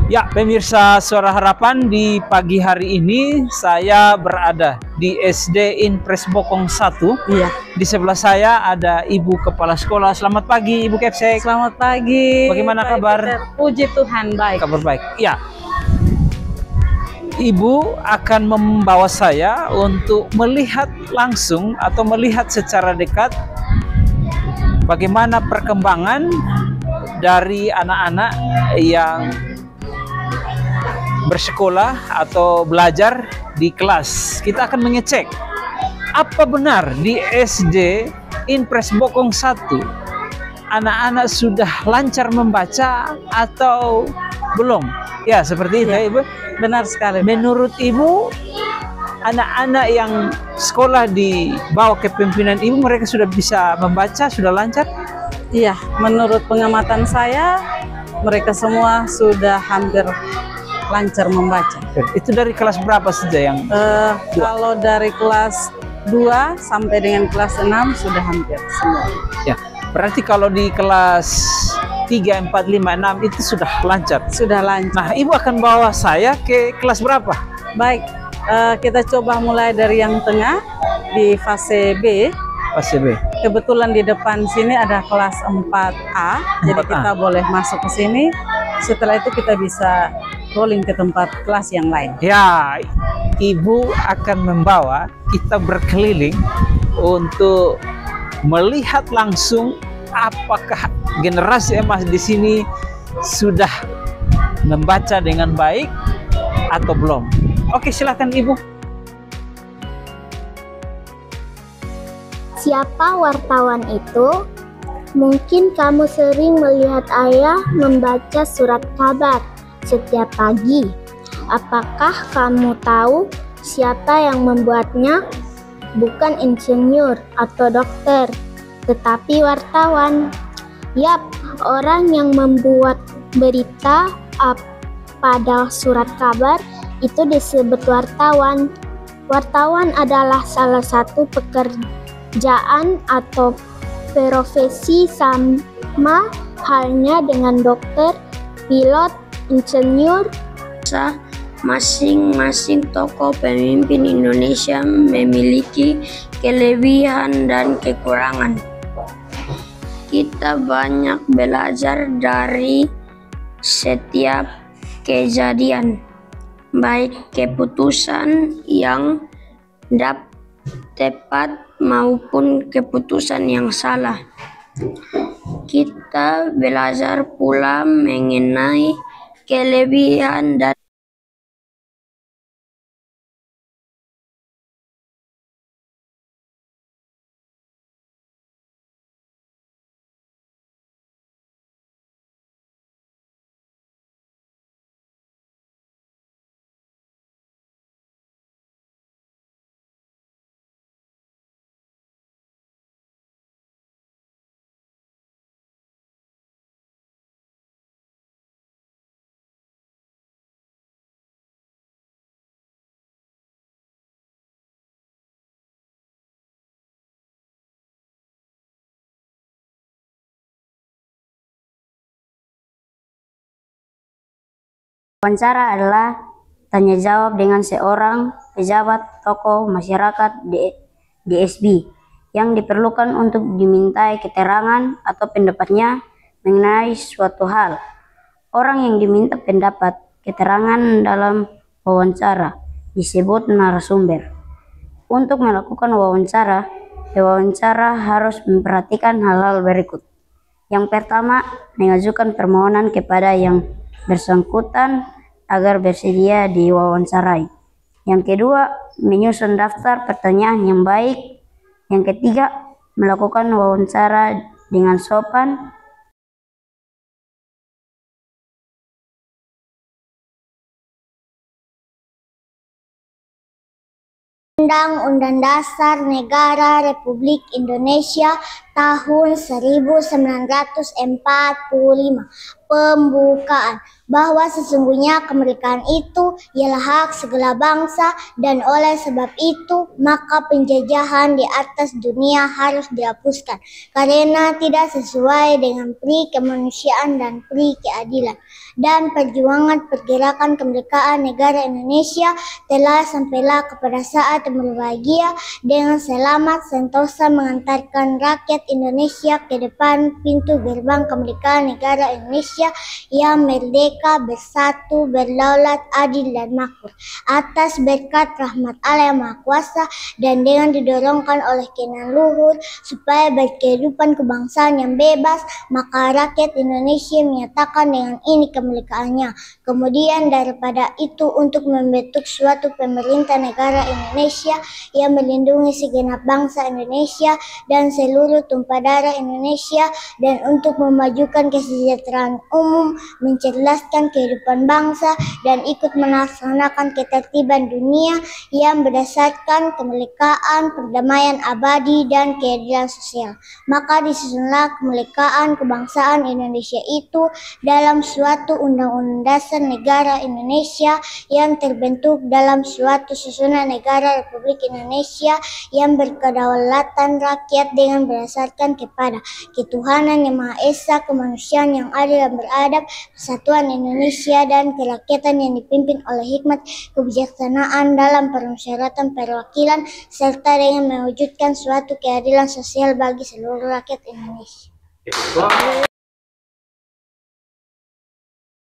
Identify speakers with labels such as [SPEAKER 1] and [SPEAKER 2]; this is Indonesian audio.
[SPEAKER 1] Ya, pemirsa Suara Harapan, di pagi hari ini saya berada di SD Inpres Bokong 1.
[SPEAKER 2] Iya.
[SPEAKER 1] Di sebelah saya ada Ibu Kepala Sekolah. Selamat pagi, Ibu Kepsek.
[SPEAKER 2] Selamat pagi.
[SPEAKER 1] Bagaimana
[SPEAKER 2] Baik,
[SPEAKER 1] kabar?
[SPEAKER 2] Peter. Puji Tuhan, baik.
[SPEAKER 1] Kabar baik. Ya. Ibu akan membawa saya untuk melihat langsung atau melihat secara dekat bagaimana perkembangan dari anak-anak yang bersekolah atau belajar di kelas. Kita akan mengecek apa benar di SD Inpres Bokong 1 anak-anak sudah lancar membaca atau belum. Ya, seperti itu ya, Ibu.
[SPEAKER 2] Benar sekali.
[SPEAKER 1] Menurut Ibu, anak-anak yang sekolah di bawah kepemimpinan Ibu, mereka sudah bisa membaca, sudah lancar?
[SPEAKER 2] Iya, menurut pengamatan saya mereka semua sudah hampir lancar membaca.
[SPEAKER 1] Itu dari kelas berapa saja yang?
[SPEAKER 2] Kalau dari kelas 2 sampai dengan kelas 6 sudah hampir semua.
[SPEAKER 1] Ya, berarti kalau di kelas 3, 4, 5, 6 itu sudah lancar?
[SPEAKER 2] Sudah lancar.
[SPEAKER 1] Nah, Ibu akan bawa saya ke kelas berapa?
[SPEAKER 2] Baik, kita coba mulai dari yang tengah di fase B.
[SPEAKER 1] Fase B.
[SPEAKER 2] Kebetulan di depan sini ada kelas 4A, jadi
[SPEAKER 1] 4A.
[SPEAKER 2] kita boleh masuk ke sini. Setelah itu kita bisa rolling ke tempat kelas yang lain.
[SPEAKER 1] Ya, Ibu akan membawa kita berkeliling untuk melihat langsung apakah generasi emas di sini sudah membaca dengan baik atau belum. Oke, silakan Ibu.
[SPEAKER 3] Siapa wartawan itu? Mungkin kamu sering melihat ayah membaca surat kabar setiap pagi. Apakah kamu tahu siapa yang membuatnya? Bukan insinyur atau dokter, tetapi wartawan. Yap, orang yang membuat berita pada surat kabar itu disebut wartawan. Wartawan adalah salah satu pekerjaan atau profesi sama halnya dengan dokter, pilot, insinyur.
[SPEAKER 4] Masing-masing tokoh pemimpin Indonesia memiliki kelebihan dan kekurangan. Kita banyak belajar dari setiap kejadian, baik keputusan yang tepat maupun keputusan yang salah. Kita belajar pula mengenai kelebihan dan
[SPEAKER 5] wawancara adalah tanya jawab dengan seorang pejabat tokoh masyarakat DSB yang diperlukan untuk dimintai keterangan atau pendapatnya mengenai suatu hal. Orang yang diminta pendapat keterangan dalam wawancara disebut narasumber. Untuk melakukan wawancara, pewawancara harus memperhatikan hal-hal berikut. Yang pertama, mengajukan permohonan kepada yang bersangkutan agar bersedia diwawancarai. Yang kedua, menyusun daftar pertanyaan yang baik. Yang ketiga, melakukan wawancara dengan sopan.
[SPEAKER 3] Undang-Undang Dasar Negara Republik Indonesia tahun 1945. Pembukaan. bahwa sesungguhnya kemerdekaan itu ialah hak segala bangsa dan oleh sebab itu maka penjajahan di atas dunia harus dihapuskan karena tidak sesuai dengan pri kemanusiaan dan pri keadilan. Dan perjuangan pergerakan kemerdekaan negara Indonesia telah sampailah kepada saat yang berbahagia dengan selamat sentosa mengantarkan rakyat Indonesia ke depan pintu gerbang kemerdekaan negara Indonesia yang merdeka, bersatu, berdaulat, adil dan makmur atas berkat rahmat Allah yang Maha Kuasa dan dengan didorongkan oleh keinginan luhur supaya berkehidupan kebangsaan yang bebas, maka rakyat Indonesia menyatakan dengan ini kemerdekaannya. Kemudian daripada itu untuk membentuk suatu pemerintah negara Indonesia yang melindungi segenap bangsa Indonesia dan seluruh tumpah darah Indonesia dan untuk memajukan kesejahteraan umum, mencerdaskan kehidupan bangsa dan ikut melaksanakan ketertiban dunia yang berdasarkan kemerdekaan, perdamaian abadi dan keadilan sosial. Maka disusunlah kemerdekaan kebangsaan Indonesia itu dalam suatu undang-undang dasar negara Indonesia yang terbentuk dalam suatu susunan negara Republik Indonesia yang berkedaulatan rakyat dengan berdasarkan kepada ketuhanan yang Maha Esa, kemanusiaan yang adil dan beradab, persatuan Indonesia dan kerakyatan yang dipimpin oleh hikmat kebijaksanaan dalam permusyawaratan perwakilan serta dengan mewujudkan suatu keadilan sosial bagi seluruh rakyat Indonesia.